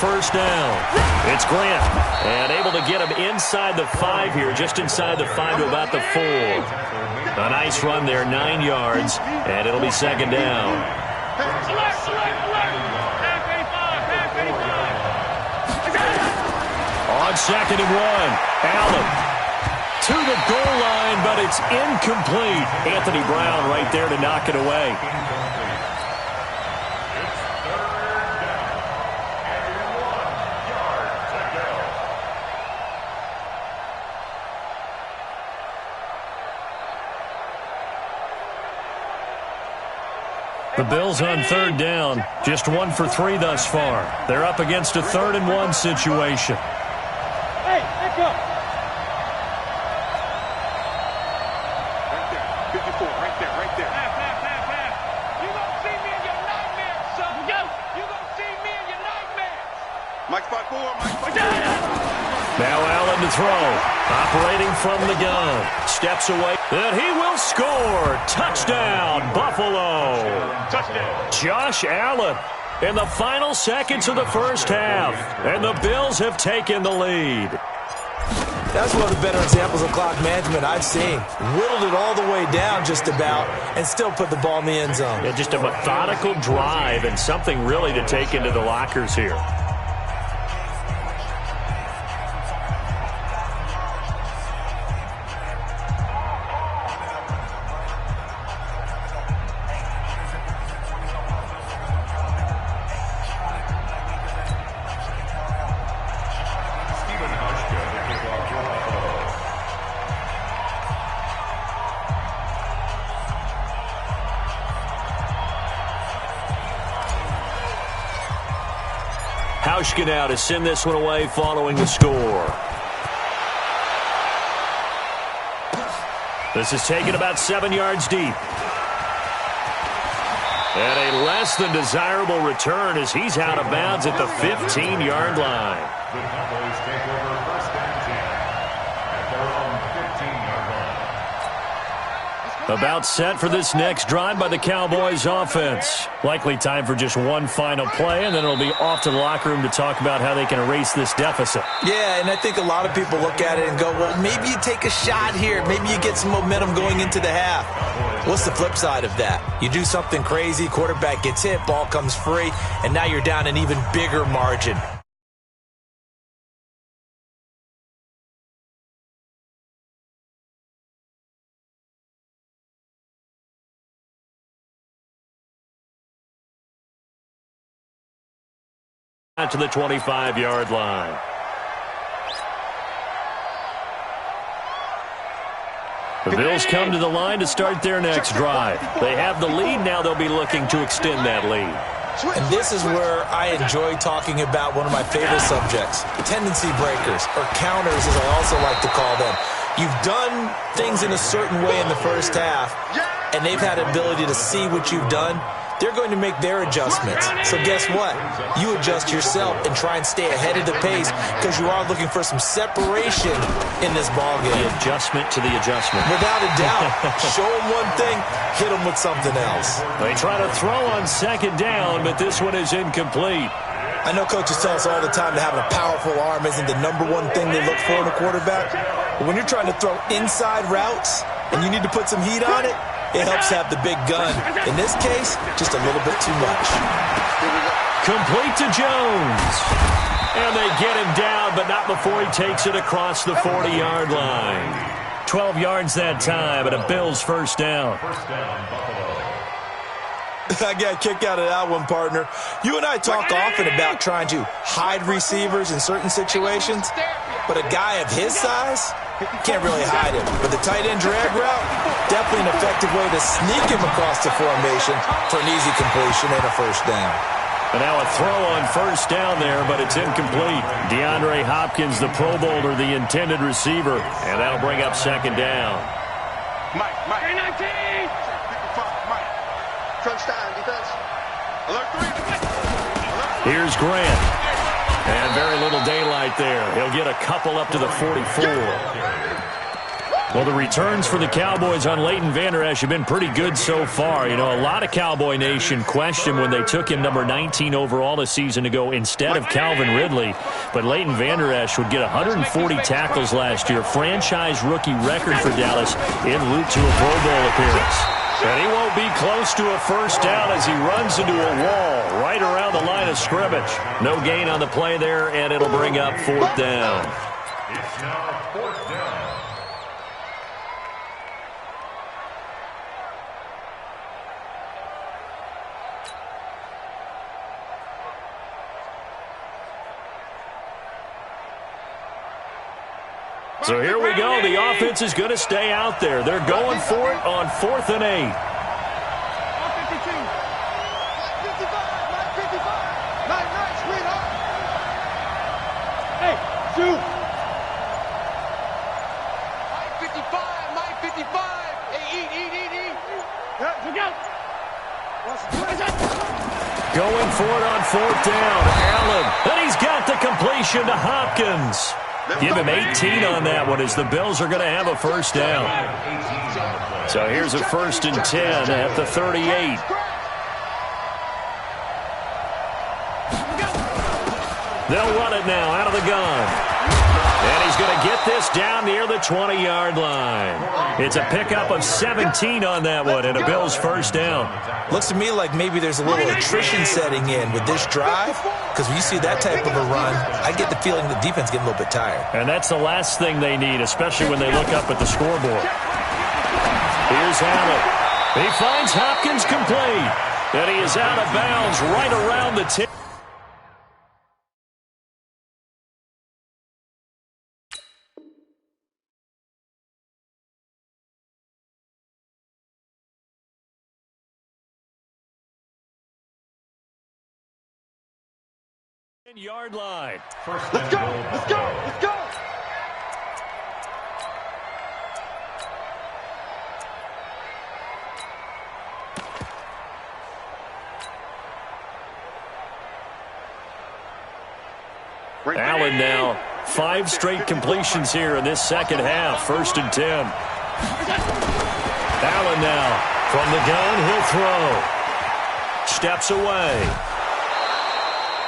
first down. It's Grant, and able to get him inside the 5 here, just inside the 5 to about the 4. A nice run there, 9 yards, and it'll be second down. On second and 1, Allen to the goal line, but it's incomplete. Anthony Brown right there to knock it away. The Bills on third down, just 1 for 3 thus far. They're up against a 3rd and 1 situation. Hey, let's go. Right there, 54, right there, right there. Pass. You gonna see me in your nightmares, son. You gonna see me in your nightmares. Mike spot 4, Mike spot 4. Now Allen to throw. Operating from the gun. Steps away. And he will score. Touchdown, Buffalo. Touchdown. Josh Allen in the final seconds of the first half. And the Bills have taken the lead. That's one of the better examples of clock management I've seen. Whittled it all the way down just about and still put the ball in the end zone. Yeah, just a methodical drive and something really to take into the lockers here. Hauschka now to send this one away following the score. This is taken about 7 yards deep. And a less than desirable return as he's out of bounds at the 15-yard line. The Cowboys take over first and 10 at their own 15-yard line. About set for this next drive by the Cowboys offense. Likely time for just one final play, and then it'll be off to the locker room to talk about how they can erase this deficit. Yeah, and I think a lot of people look at it and go, well, maybe you take a shot here. Maybe you get some momentum going into the half. What's the flip side of that? You do something crazy, quarterback gets hit, ball comes free, and now you're down an even bigger margin. To the 25-yard line. The Bills come to the line to start their next drive. They have the lead. Now they'll be looking to extend that lead. And this is where I enjoy talking about one of my favorite subjects, tendency breakers, or counters as I also like to call them. You've done things in a certain way in the first half, and they've had ability to see what you've done. They're going to make their adjustments. So guess what? You adjust yourself and try and stay ahead of the pace because you are looking for some separation in this ballgame. The adjustment to the adjustment. Without a doubt. Show them one thing, hit them with something else. They try to throw on second down, but this one is incomplete. I know coaches tell us all the time that having a powerful arm isn't the number one thing they look for in a quarterback. But when you're trying to throw inside routes and you need to put some heat on it, it helps have the big gun. In this case, just a little bit too much. Complete to Jones. And they get him down, but not before he takes it across the 40-yard line. 12 yards that time, and a Bills first down. I got a kick out of that one, partner. You and I talk often about trying to hide receivers in certain situations, but a guy of his size can't really hide him. But the tight end drag route, definitely an effective way to sneak him across the formation for an easy completion and a first down. And now a throw on first down there, but it's incomplete. DeAndre Hopkins, the Pro Bowler, the intended receiver, and that'll bring up second down. Mike. 19. Mike. Touchdown defense. Alert 3. Here's Grant. And very little daylight there. He'll get a couple up to the 44. Well, the returns for the Cowboys on Leighton Vander Esch have been pretty good so far. You know, a lot of Cowboy Nation questioned when they took him number 19 overall a season ago instead of Calvin Ridley. But Leighton Vander Esch would get 140 tackles last year, franchise rookie record for Dallas, en route to a Pro Bowl appearance. And he won't be close to a first down as he runs into a wall right around the line of scrimmage. No gain on the play there, and it'll bring up fourth down. It's now fourth down. So here we go. The offense is going to stay out there. They're going for it on 4th and 8. Hey, shoot. My 55. Hey, eat. Going for it on 4th down. Allen. And he's got the completion to Hopkins. Give him 18 on that one as the Bills are going to have a first down. So here's a 1st and 10 at the 38. They'll run it now out of the gun. And he's going to get this down near the 20-yard line. It's a pickup of 17 on that one and a Bills first down. Looks to me like maybe there's a little attrition setting in with this drive, because when you see that type of a run, I get the feeling the defense getting a little bit tired. And that's the last thing they need, especially when they look up at the scoreboard. Here's Allen. He finds Hopkins complete, and he is out of bounds right around the 10. Yard line. Let's go. Allen now, 5 straight completions here in this second half. 1st and 10. Allen now, from the gun, he'll throw. Steps away.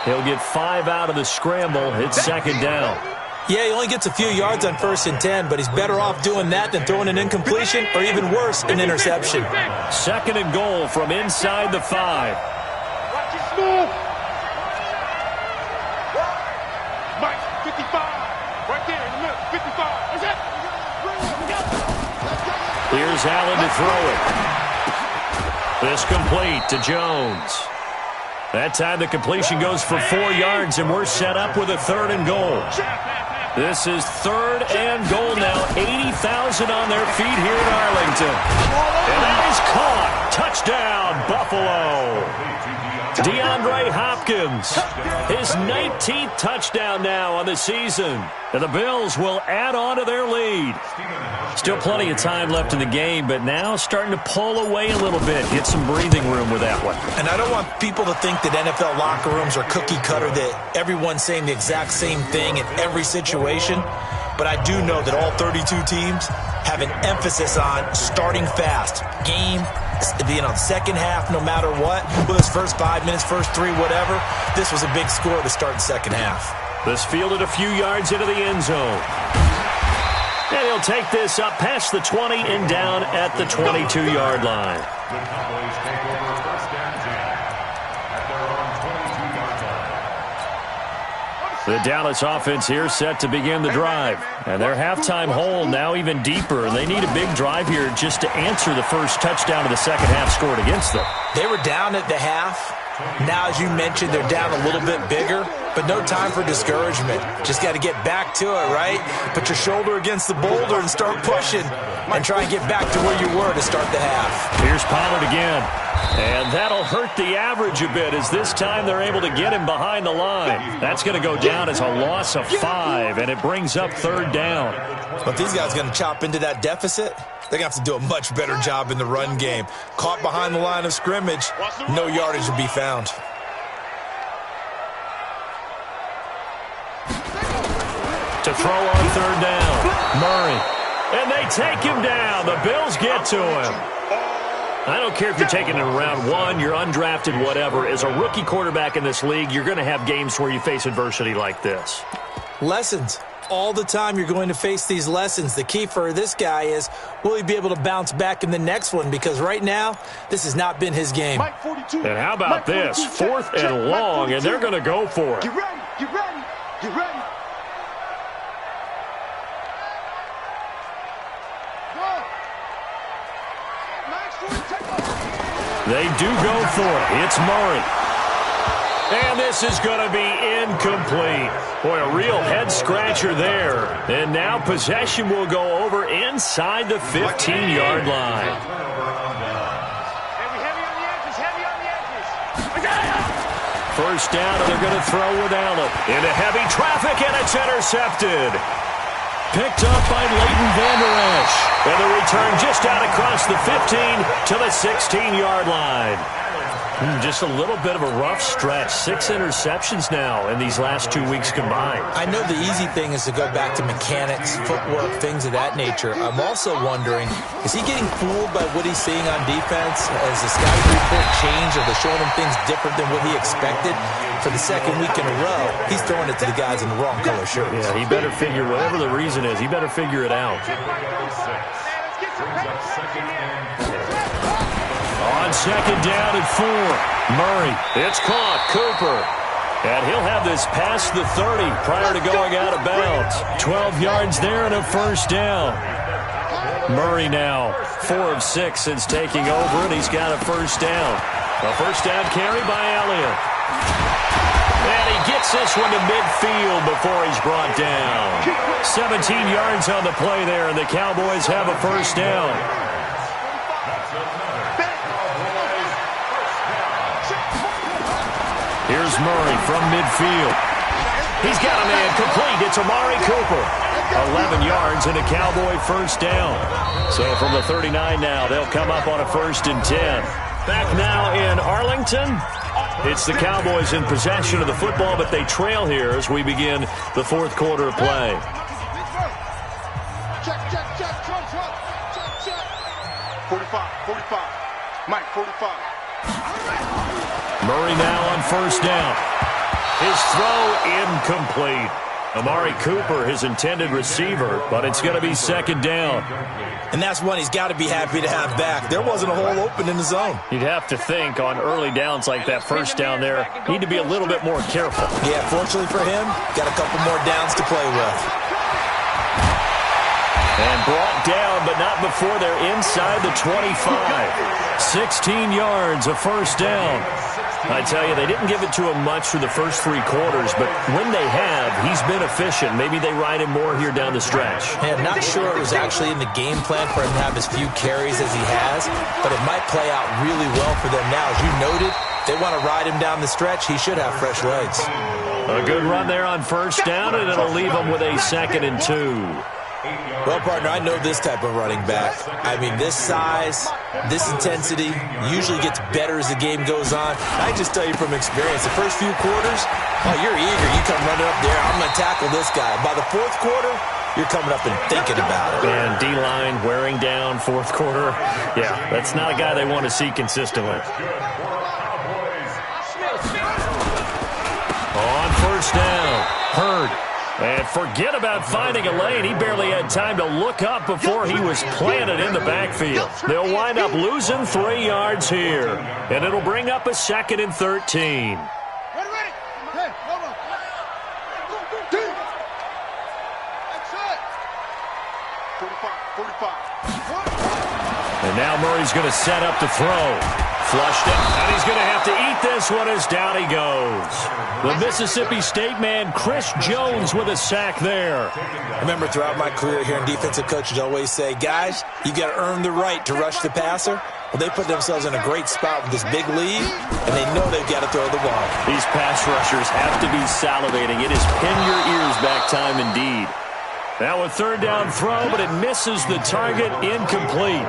He'll get 5 out of the scramble. It's 2nd down. Yeah, he only gets a few yards on 1st and 10, but he's better off doing that than throwing an incompletion or even worse, an interception. 2nd and goal from inside the 5. Watch it smooth. Mike, 55. Right there in the middle, 55. What's that? Here's Allen to throw it. This complete to Jones. That time the completion goes for 4 yards, and we're set up with a 3rd and goal. This is 3rd and goal now. 80,000 on their feet here in Arlington. And that is caught. Touchdown, Buffalo. DeAndre Hopkins, his 19th touchdown now on the season. And the Bills will add on to their lead. Still plenty of time left in the game, but now starting to pull away a little bit. Get some breathing room with that one. And I don't want people to think that NFL locker rooms are cookie cutter, that everyone's saying the exact same thing in every situation. But I do know that all 32 teams have an emphasis on starting fast. Game being on second half no matter what. Whether it's first 5 minutes, first 3, whatever. This was a big score to start the second half. This fielded a few yards into the end zone. And he'll take this up past the 20 and down at the 22-yard line. The Cowboys take over 1st and 10 at their own 22-yard line. The Dallas offense here set to begin the drive. And their halftime hole now even deeper. They need a big drive here just to answer the first touchdown of the second half scored against them. They were down at the half. Now, as you mentioned, they're down a little bit bigger, but no time for discouragement. Just got to get back to it, right? Put your shoulder against the boulder and start pushing and try and get back to where you were to start the half. Here's Pollard again. And that'll hurt the average a bit as this time they're able to get him behind the line. That's going to go down as a loss of 5, and it brings up 3rd down. But these guys are going to chop into that deficit. They're going to have to do a much better job in the run game. Caught behind the line of scrimmage, no yardage to be found. To throw on 3rd down, Murray. And they take him down. The Bills get to him. I don't care if you're taking it in round one, you're undrafted, whatever. As a rookie quarterback in this league, you're going to have games where you face adversity like this. Lessons. All the time you're going to face these lessons. The key for this guy is, will he be able to bounce back in the next one? Because right now, this has not been his game. And how about this? 4th and long, and they're going to go for it. Get ready, get ready, get ready. They do go for it. It's Murray. And this is going to be incomplete. Boy, a real head-scratcher there. And now possession will go over inside the 15-yard line. Heavy on the edges, heavy on the edges. First down, and they're going to throw with Allen. Into heavy traffic, and it's intercepted. Picked up by Leighton Vander Esch. And the return just out across the 15 to the 16-yard line. Just a little bit of a rough stretch. 6 interceptions now in these last 2 weeks combined. I know the easy thing is to go back to mechanics, footwork, things of that nature. I'm also wondering, is he getting fooled by what he's seeing on defense? Has the scouting report changed? Are they showing him things different than what he expected? For the second week in a row, he's throwing it to the guys in the wrong color shirts. Yeah, he better figure, whatever the reason is, he better figure it out. On second down and 4. Murray, it's caught. Cooper. And he'll have this past the 30 prior to going out of bounds. 12 yards there and a first down. Murray now 4 of 6 since taking over, and he's got a first down. A first down carry by Elliott. And he gets this one to midfield before he's brought down. 17 yards on the play there, and the Cowboys have a first down. Here's Murray from midfield. He's got a man complete. It's Amari Cooper. 11 yards and a Cowboy first down. So from the 39 now, they'll come up on a 1st and 10. Back now in Arlington. It's the Cowboys in possession of the football, but they trail here as we begin the 4th quarter of play. Check. 45. Mike, 45. Murray now on first down. His throw incomplete. Amari Cooper, his intended receiver, but it's going to be 2nd down. And that's one he's got to be happy to have back. There wasn't a hole open in the zone. You'd have to think on early downs like that first down there, need to be a little bit more careful. Yeah, fortunately for him, got a couple more downs to play with. And brought down, but not before they're inside the 25. 16 yards, a first down. I tell you, they didn't give it to him much for the first 3 quarters, but when they have, he's been efficient. Maybe they ride him more here down the stretch. Yeah, not sure it was actually in the game plan for him to have as few carries as he has, but it might play out really well for them now. As you noted, they want to ride him down the stretch. He should have fresh legs. A good run there on first down, and it'll leave him with a 2nd and 2. Well, partner, I know this type of running back. I mean, this size, this intensity usually gets better as the game goes on. I just tell you from experience, the first few quarters, oh, you're eager. You come running up there, I'm going to tackle this guy. By the 4th quarter, you're coming up and thinking about it. And D-line wearing down 4th quarter. Yeah, that's not a guy they want to see consistently. On first down, Hurd. And forget about finding a lane. He barely had time to look up before he was planted in the backfield. They'll wind up losing 3 yards here. And it'll bring up a 2nd and 13. Ready. Hey, hold on. That's it. 45. And now Murray's going to set up to throw. Flushed up, and he's going to have to eat this one as down he goes. The Mississippi State man, Chris Jones, with a sack there. I remember throughout my career hearing defensive coaches always say, guys, you got to earn the right to rush the passer. Well, they put themselves in a great spot with this big lead, and they know they've got to throw the ball. These pass rushers have to be salivating. It is pin your ears back time indeed. Now a 3rd down throw, but it misses the target, incomplete.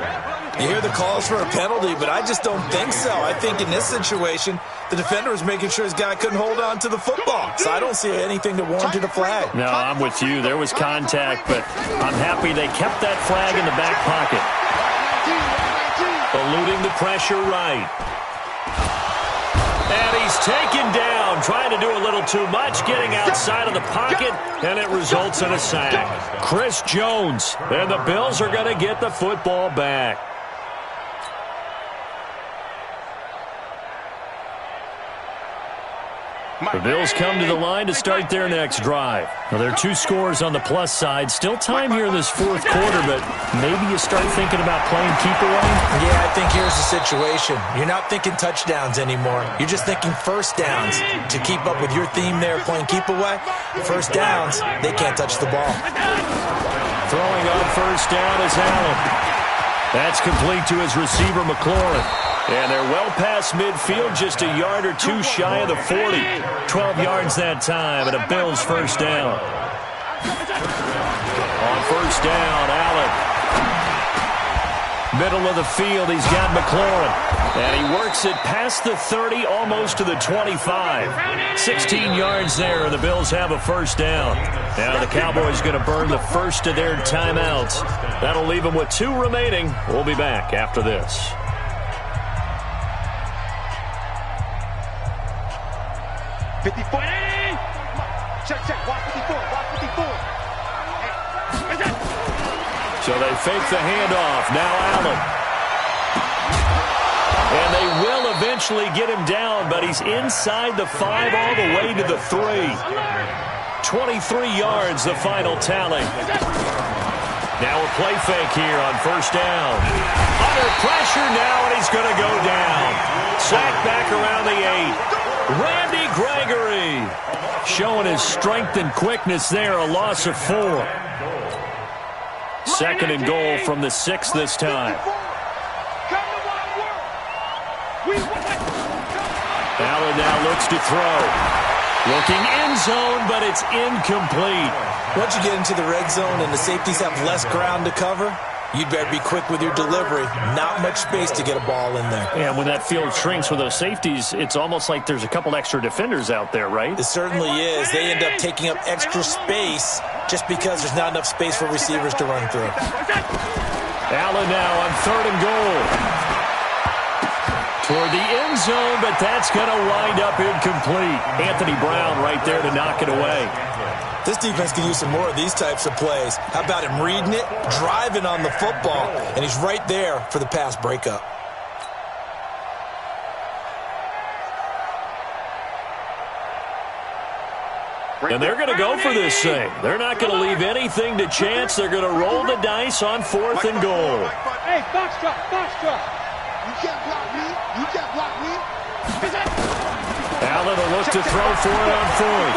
You hear the calls for a penalty, but I just don't think so. I think in this situation, the defender was making sure his guy couldn't hold on to the football. So I don't see anything that warranted a flag. No, I'm with you. There was contact, but I'm happy they kept that flag in the back pocket. Eluding the pressure right. And he's taken down, trying to do a little too much, getting outside of the pocket, and it results in a sack. Chris Jones, and the Bills are going to get the football back. The Bills come to the line to start their next drive. Well, there are 2 scores on the plus side. Still time here in this fourth quarter, but maybe you start thinking about playing keep away? Yeah, I think here's the situation. You're not thinking touchdowns anymore. You're just thinking first downs. To keep up with your theme there, playing keep away, first downs, they can't touch the ball. Throwing on first down is Allen. That's complete to his receiver, McLaurin. And they're well past midfield, just a yard or 2 shy of the 40. 12 yards that time, and a Bills first down. On first down, Allen. Middle of the field, he's got McLaurin. And he works it past the 30, almost to the 25. 16 yards there, and the Bills have a first down. Now the Cowboys going to burn the first of their timeouts. That'll leave them with 2 remaining. We'll be back after this. So they fake the handoff. Now Allen. And they will eventually get him down, but he's inside the 5 all the way to the 3. 23 yards, the final tally. Now a play fake here on first down. Under pressure now, and he's going to go down. Sacked back around the 8. Randy Gregory showing his strength and quickness there, a loss of 4. Second and goal from the 6 this time. Allen now looks to throw. Looking end zone, but it's incomplete. Once you get into the red zone and the safeties have less ground to cover, you'd better be quick with your delivery. Not much space to get a ball in there. Yeah, when that field shrinks with those safeties, it's almost like there's a couple extra defenders out there, right? It certainly is. They end up taking up extra space just because there's not enough space for receivers to run through. Allen now on third and goal. Toward the end zone, but that's going to wind up incomplete. Anthony Brown right there to knock it away. This defense can use some more of these types of plays. How about him reading it, driving on the football, and he's right there for the pass breakup. And they're going to go for this thing. They're not going to leave anything to chance. They're going to roll the dice on fourth and goal. Hey, box truck, box truck. You can't block me. You can't block me. Allen will look to throw for it on fourth.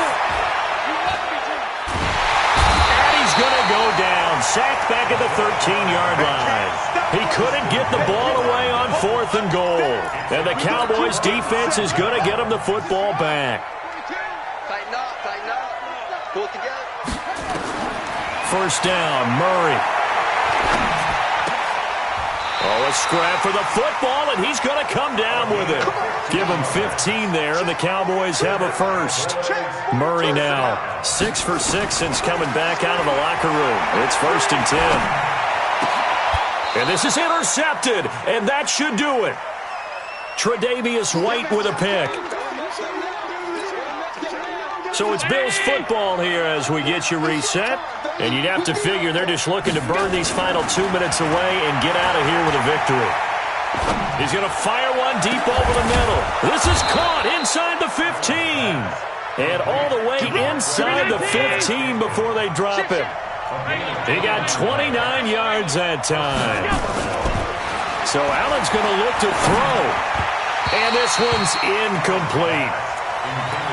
And he's going to go down. Sacked back at the 13-yard line. He couldn't get the ball away on fourth and goal. And the Cowboys' defense is going to get him the football back. Tighten up, pull it together. First down, Murray. Oh, a scrap for the football, and he's going to come down with it. Give him 15 there, and the Cowboys have a first. Murray now 6 for 6 since coming back out of the locker room. It's first and 10. And this is intercepted, and that should do it. Tre'Davious White with a pick. So it's Bills football here as we get you reset. And you'd have to figure they're just looking to burn these final 2 minutes away and get out of here with a victory. He's going to fire one deep over the middle. This is caught inside the 15. And all the way inside the 15 before they drop him. He got 29 yards that time. So Allen's going to look to throw. And this one's incomplete.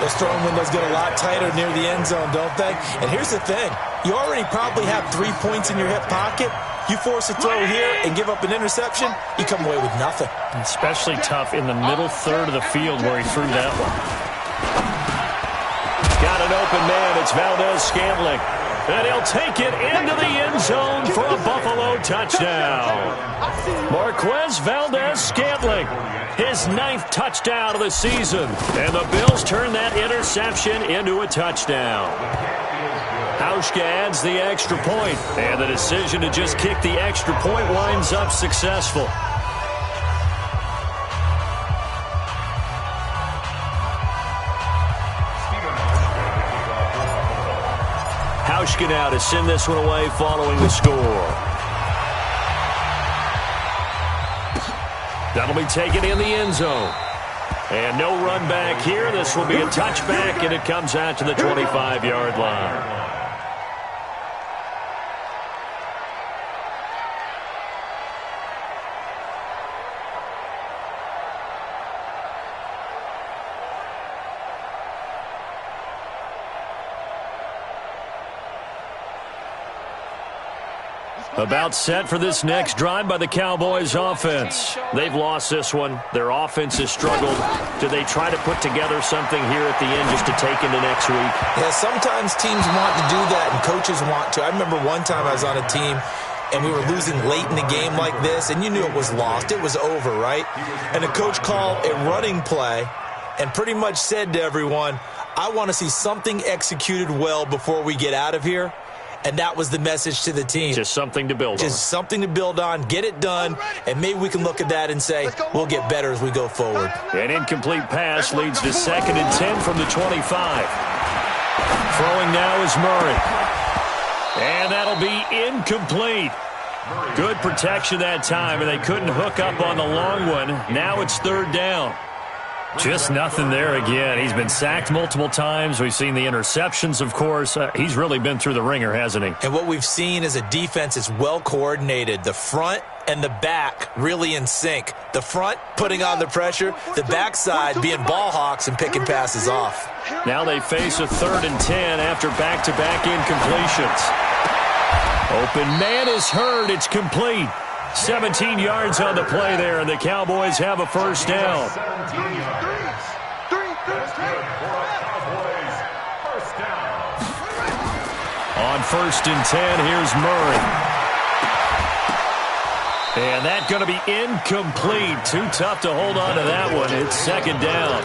Those throwing windows get a lot tighter near the end zone, don't they? And here's the thing. You already probably have 3 points in your hip pocket. You force a throw here and give up an interception, you come away with nothing. Especially tough in the middle third of the field where he threw that one. Got an open man. It's Valdez Scantling. And he'll take it into the end zone for a Buffalo throw, touchdown. Marquez Valdez-Scantling, his 9th touchdown of the season. And the Bills turn that interception into a touchdown. Hauschka adds the extra point, and the decision to just kick the extra point winds up successful. Hauschka now to send this one away following the score. That'll be taken in the end zone. And no run back here. This will be a touchback, and it comes out to the 25-yard line. About set for this next drive by the Cowboys offense. They've lost this one. Their offense has struggled. Do they try to put together something here at the end just to take into next week? Yeah, sometimes teams want to do that and coaches want to. I remember one time I was on a team and we were losing late in the game like this, and you knew it was lost. It was over, right? And the coach called a running play and pretty much said to everyone, I want to see something executed well before we get out of here. And that was the message to the team. Just something to build on. Just something to build on, get it done, and maybe we can look at that and say, we'll get better as we go forward. An incomplete pass leads to 2nd and 10 from the 25. Throwing now is Murray. And that'll be incomplete. Good protection that time, and they couldn't hook up on the long one. Now it's 3rd down. Just nothing there again. He's been sacked multiple times. We've seen the interceptions, of course. He's really been through the ringer, hasn't he? And what we've seen is a defense that's well coordinated. The front and the back really in sync. The front putting on the pressure, the backside being ball hawks and picking passes off. Now they face a 3rd and 10 after back-to-back incompletions. Open man is heard. It's complete. 17 yards on the play there, and the Cowboys have a 1st down. On 1st and 10, here's Murray. And that's going to be incomplete. Too tough to hold on to that one. It's 2nd down.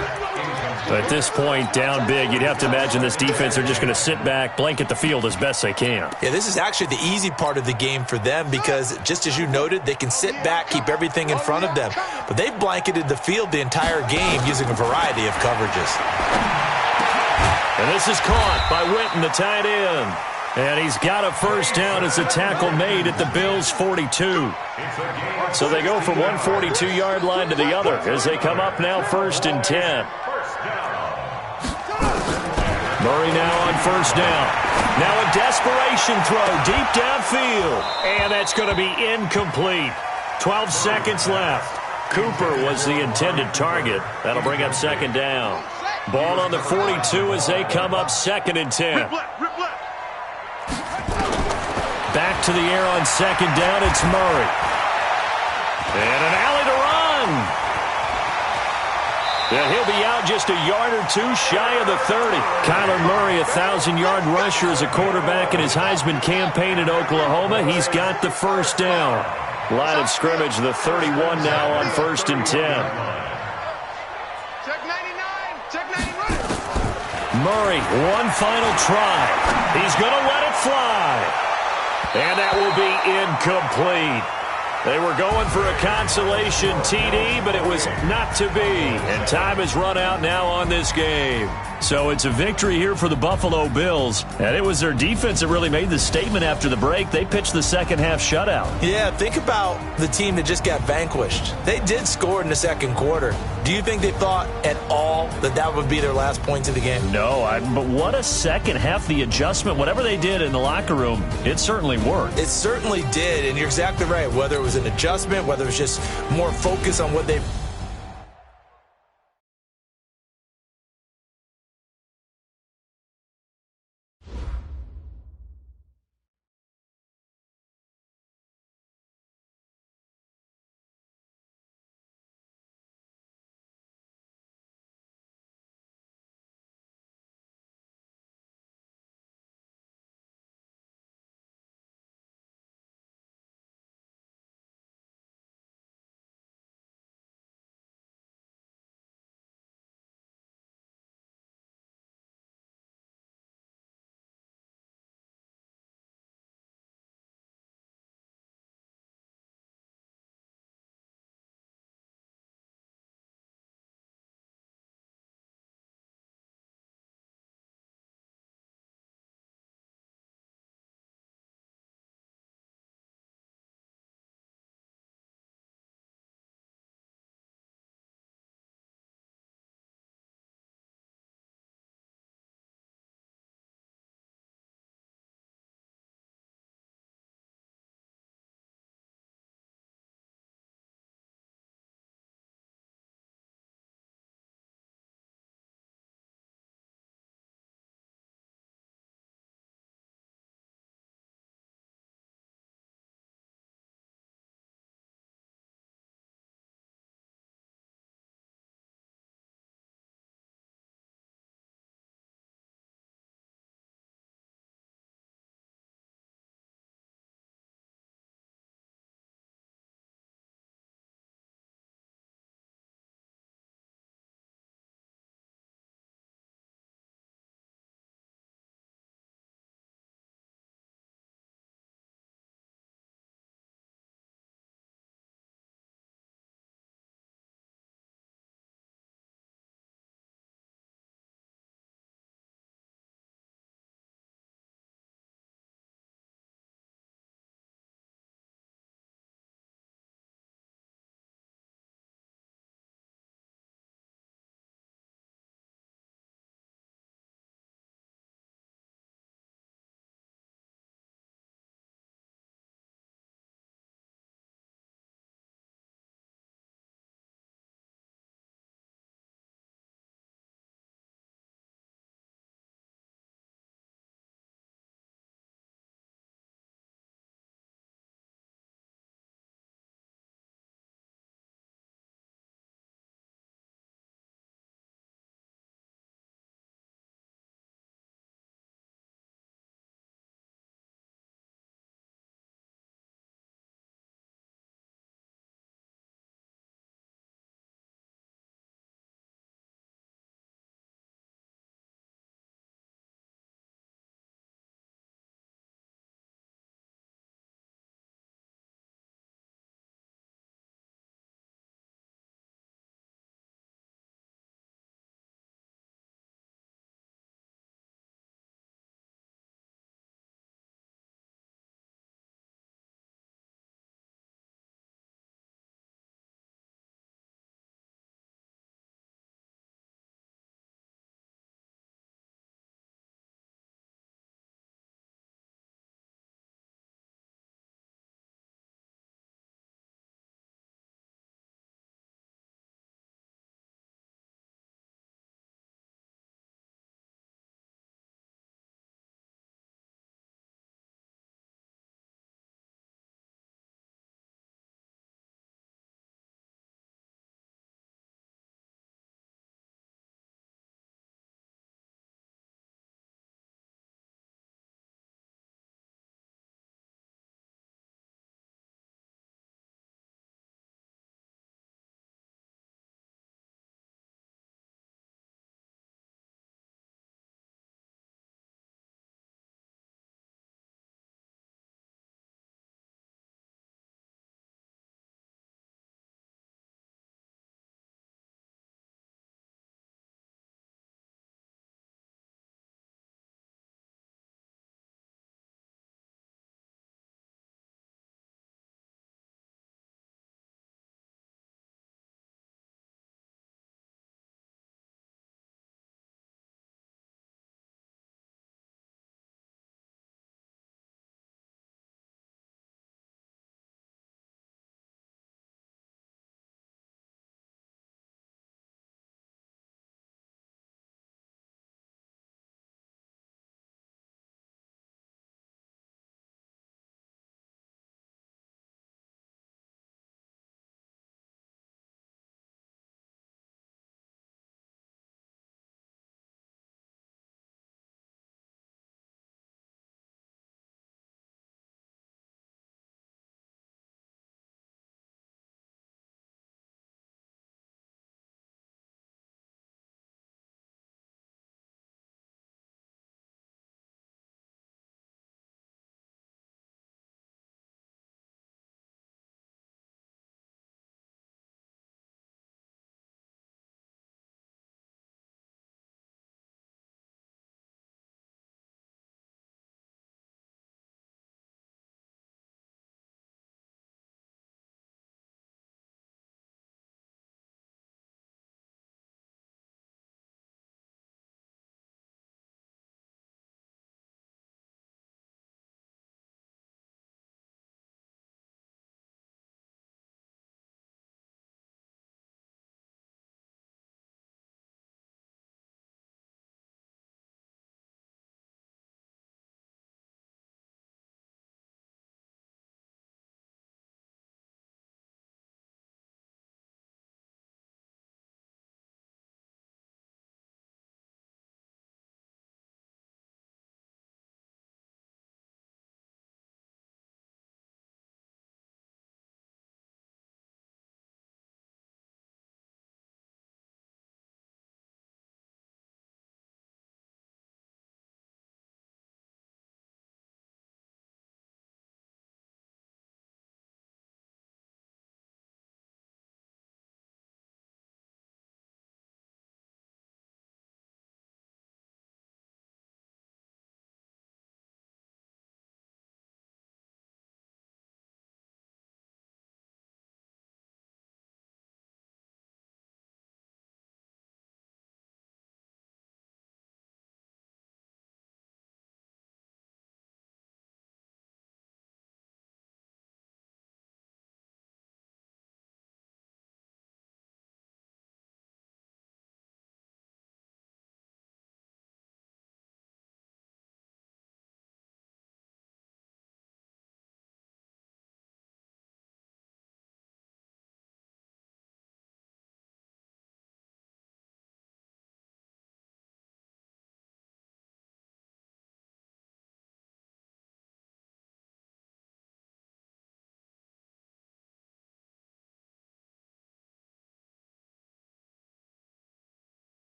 At this point, down big, you'd have to imagine this defense are just going to sit back, blanket the field as best they can. Yeah, this is actually the easy part of the game for them because, just as you noted, they can sit back, keep everything in front of them. But they've blanketed the field the entire game using a variety of coverages. And this is caught by Witten, the tight end. And he's got a 1st down as a tackle made at the Bills' 42. So they go from one 42-yard line to the other as they come up now 1st and 10. Murray now on 1st down. Now a desperation throw deep downfield. And that's going to be incomplete. 12 seconds left. Cooper was the intended target. That'll bring up 2nd down. Ball on the 42 as they come up 2nd and 10. Back to the air on 2nd down. It's Murray. And an alley to run. And he'll be out just a yard or two shy of the 30. Kyler Murray, a 1,000-yard rusher as a quarterback in his Heisman campaign at Oklahoma. He's got the 1st down. Line of scrimmage, the 31 now on 1st and 10. Check 99. Check 90. Murray, one final try. He's going to let it fly. And that will be incomplete. They were going for a consolation TD, but it was not to be. And time has run out now on this game. So it's a victory here for the Buffalo Bills. And it was their defense that really made the statement after the break. They pitched the second-half shutout. Yeah, think about the team that just got vanquished. They did score in the 2nd quarter. Do you think they thought at all that that would be their last points of the game? No, but what a second half. The adjustment, whatever they did in the locker room, it certainly worked. It certainly did, and you're exactly right. Whether it was an adjustment, whether it was just more focus on what they